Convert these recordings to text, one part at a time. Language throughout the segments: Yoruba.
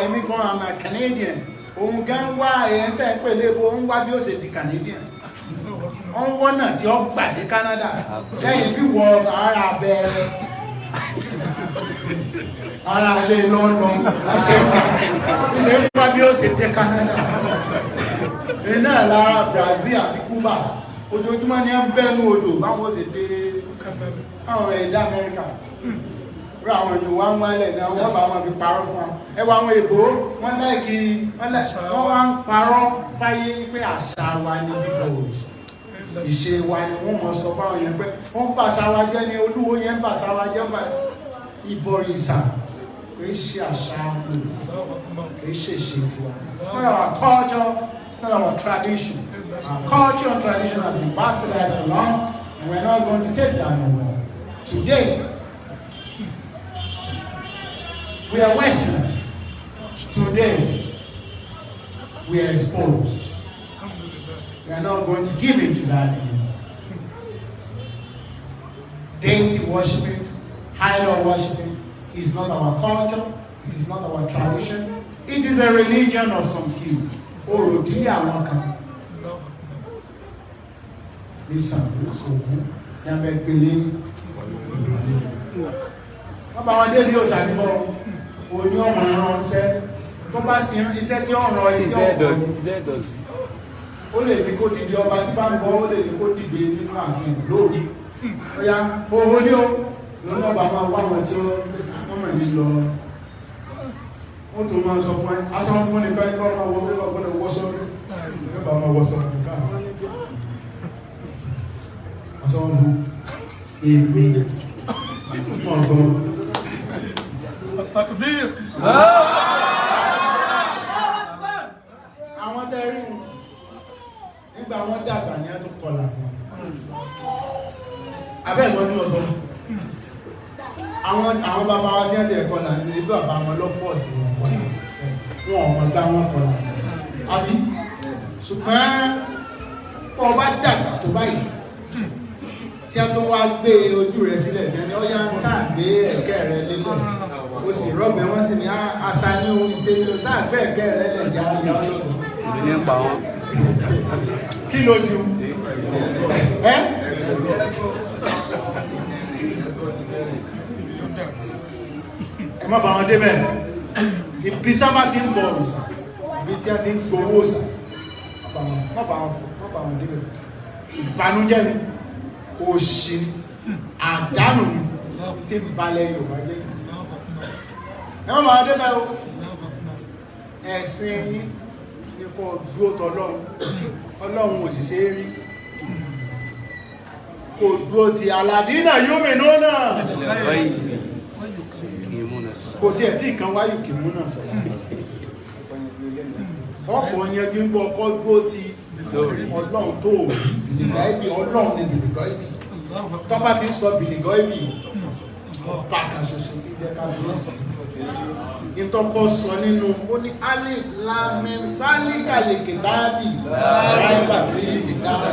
èmi gan am a Canadian òun gan wá èyàn tẹ́ pé lébo ń wá bí ó ṣe di Canadian wọ́n wọ́n náà tí ó gbà dé Canada lẹ́yìn bí wọ ara bẹ̀rẹ̀ ara ilé London ṣe ń wá bí ó ṣe dé Canada iná lára Brazil àti Cuba ojoojúmọ́ ní ẹ́ bẹ́nu odò báwọn ó ṣe dé àwọn ẹ̀dá Amẹ́ríkà rú àwọn èèyàn wá ń wálẹ̀ ní àwọn ọba wọn fi parọ́ fún wọn ẹwà àwọn èbó wọ́n láìkí wọ́n wá ń parọ́ fáyé pé àṣà wa ní bíbọ̀ ìṣe wa ni wọ́n mọ̀ sọ fáwọn èèyàn pé wọ́n ń bàṣà wa jẹ́ ní Olúwo yẹn ń bàṣà wa jẹ́ ìbọ̀rìṣà kìí ṣe àṣà kìí ṣe ṣe tiwa. It's not our culture, it's not our tradition. Our culture and tradition has been bastardized for long, and we're not going to take that no more. Today, we are Westerners. Today, we are exposed. We are not going to give in to that anymore. Deity worshiping, idol worshiping is not our culture, it is not our tradition, it is a religion of some few. Oròdí àwọn kan. Ní Ṣàngó, Ògún, tí a bẹ gbélé. Wọ́n bá wọn dé ní òṣàdìbọ̀, òní ọmọ ẹran ṣẹ́, tó bá sí iṣẹ́ tí ó rán iṣẹ́ ọ̀pọ̀. Ó lè ní kó dìde ọba tí bá ń bọ́, ó lè ní kó dìde nínú ààfin lóòrì. Ó yá, owó ní ó, lọ́nà ọba máa wá wọn tí ó mọ̀ ní lọ. Ó tó máa sọ fún ẹ, aṣọ fún ní pẹ́ nípa ọmọ wọlé lọ́gbọ́n wọ́ sọ́rọ̀. Nípa ọmọ wọ́ sọ́rọ̀ nìkan. Aṣọ fún èmi. Ọgbọ́n. Àwọn tẹ́rí nígbà wọn dàgbà ní ẹ̀tún kọlà fún abẹ́ ìgbọ́n tí wọ́n sọ àwọn bàbá wa tí wọ́n ti ẹ̀kọ́ là ń ṣe ibi bàbá wọn lọ fọ́ọ̀sì wọn ọmọ gbá wọn kọlà àbí ṣùgbọ́n kọ́ bá dàgbà tó báyìí tí a tó wá gbé ojú rẹ̀ sílẹ̀ tí a ní ọyá ń sáàgbé ẹ̀kẹ́ rẹ̀ lélẹ̀ ó sì rọ́bẹ̀ wọ́n sì ní àṣà ní orí ṣe ní sáàgbé ẹ̀kẹ́ rẹ̀ lẹ̀ jẹ́ àwọn ọlọ́run kí ló di ẹ́ ẹ má bà wọn débẹ̀ ibi tá bá ti ń bọ̀ òrìṣà ibi tí a ti ń gbowó òsà má bà wọn débẹ̀ ìbànújẹ́ ni òṣì àdánù tí ń balẹ̀ Yorùbá jẹ́ ẹ má bà wọn débẹ̀ o ẹ̀sìn yín nífọ̀ dúó tọ́lọ́run Ọlọ́run òṣìṣẹ́ rí kò dúó ti aládínà yóò mìíràn náà kò tí ẹ̀ tí ìkan wáyù kì mú náà sọ ọkọ̀ yẹn bí ń bọ́ ọkọ̀ dúó ti Ọlọ́run tó bìlìgọ́ ibi Ọlọ́run ni bìlìgọ́ ibi tó bá ti sọ bìlìgọ́ ibi ọba kan ṣoṣo tí jẹ́ ká sí ìtọ́kọ́ sọ nínú ó ní alif lam mim sáníkàlẹ̀ kìtàbí ráìbà fi ìdára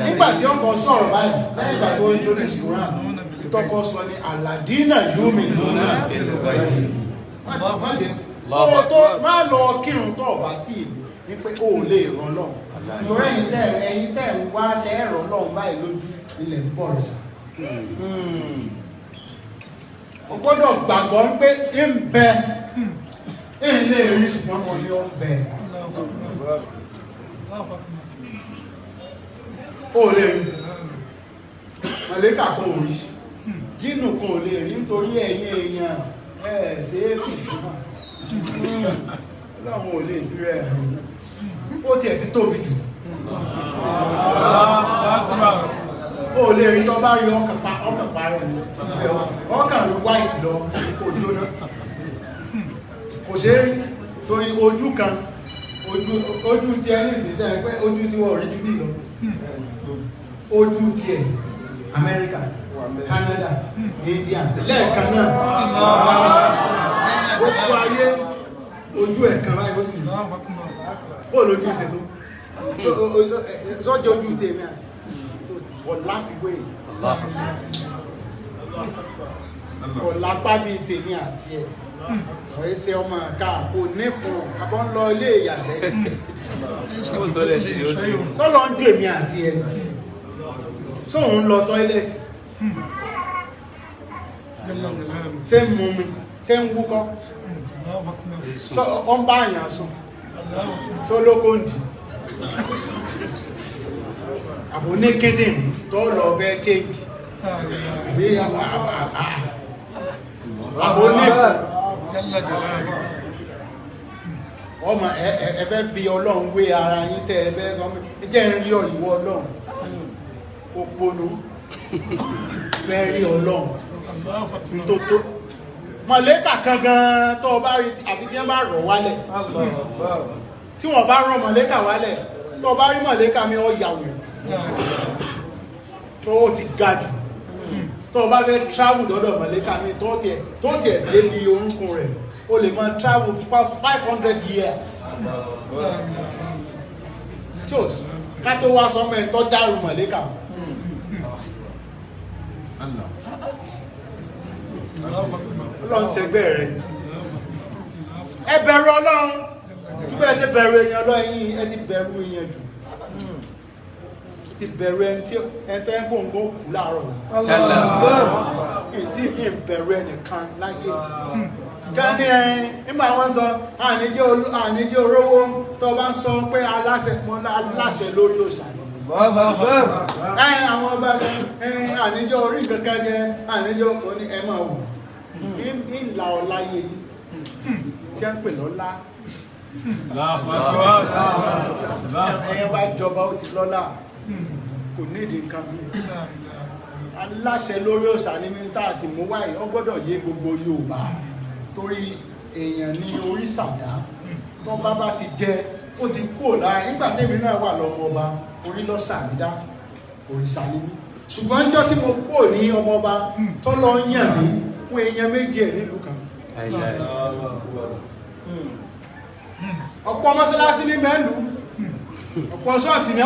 nígbàtí ọkọ̀ sọ̀rọ̀ báyìí lẹ́yìn ìgbà tó ń jó ní ṣùgbọ́n ìtọ́kọ́ sọ ní aládínà yóò lónà má lọ kírun tó ọ̀bá tí ní pé ó lè ràn lọ lórí ẹ̀yìn tẹ́ ń wá lẹ́ẹ̀rọ lọ́hùn báyìí lójú ilẹ̀ ń bọ̀ rẹ̀ o gbọ́dọ̀ gbàgbọ́ pé ń bẹ ilé rí ṣùgbọ́n mo ní ó ń bẹ ó lè rí mọ̀lẹ́kà kan ò rí jínù kan ò lè rí nítorí ẹ̀yin èèyàn ṣe é kì láwọn ò lè fi rẹ̀ ó tiẹ̀ ti tóbi jù ó lè rí tó bá rí ọkàn pa rẹ̀ ọkàn rí white lọ ojú náà kò ṣe rí so ojú kan ojú tí ẹ ní ìsìnṣẹ́ pé ojú tí wọ́n rí jù bí lọ ojú tí ẹ Amẹ́ríkà Canada India lẹ́ẹ̀kan náà gbogbo ayé ojú ẹ̀kan láì ó sì rí ó lójú ìṣètò sọ́jọ́ ojú tí èmi àti ọ̀láfíwé kò lápá bíi tèmi àti ẹ̀ ọ̀rẹ́ ṣe ọmọ àká kò ní fún abọ́ ń lọ ilé ìyàgbẹ́ sọ́lọ́ ń dùn èmi àti ẹ̀ sóhun ń lọ tọ́ílẹ̀tì ṣé ń mú mi ṣé ń wúkọ́ ọ ń bá àyàn sùn tó lókòndì àbò ní kíndìnrín tó lọ fẹ́ change bí àbò ní ọmọ ẹ̀fẹ́ fi ọlọ́run wé ara yín tẹ́ ẹ̀fẹ́ sọ mí jẹ́ ń rí ọ̀yíwọ́ ọlọ́run òpónú fẹ́ rí ọlọ́run nítòtó mọ̀lẹ́kà kan gan tó bá rí àfi tí wọ́n bá rọ̀ wálẹ̀ tí wọ́n bá rọ̀ mọ̀lẹ́kà wálẹ̀ tó bá rí mọ̀lẹ́kà mi ọ yàwó tó ti ga jù tó bá fẹ́ travel lọ́dọ̀ mọ̀lẹ́kà mi tó tiẹ̀ débi orúnkún rẹ̀ o lè máa travel for 500 years tí ó ká tó wá sọmọ ẹ̀ tó dárú mọ̀lẹ́kà ọlọ́run ṣẹgbẹ́ rẹ̀ ẹ bẹ̀rù ọlọ́run nígbà ẹ ṣe bẹ̀rù èèyàn lọ ẹ̀yìn ẹ ti bẹ̀rù èèyàn jù ti bẹ̀rù ẹni tí ẹ̀tọ́ ẹ̀kọ́ ń gbó kú láàárọ̀ tí ìbẹ̀rù ẹnìkan láyé gáni ẹ̀rin nígbà wọ́n sọ àníjẹ́ orówó tó bá ń sọ pé aláṣẹ lórí òṣà àwọn ọba àníjẹ́ orí kankan jẹ àníjẹ́ oní ẹmọ wù ìlà ọláyé tí a ń pè lọ́lá ẹ̀yẹ bá jọba ó ti lọ́lá kò nídìí nǹkan bí aláṣẹ lórí òṣà ní mítà sí mú wáyé ó gbọ́dọ̀ yé gbogbo Yorùbá torí èèyàn ní Orisha tó bá ti jẹ ó ti kúrò láàrin nígbà tẹ́mi náà wà lọ́mọ ọba orí lọ́sà nídá Orisha ní mí ṣùgbọ́n níjọ́ tí mo kúrò ní ọmọ ọba tó lọ yàn mí fún èèyàn méjì ẹ̀ nílùú kan ọ̀pọ̀ mọ́sálásí ní mẹ́lú ọ̀pọ̀ ṣọ́ọ̀ṣì ní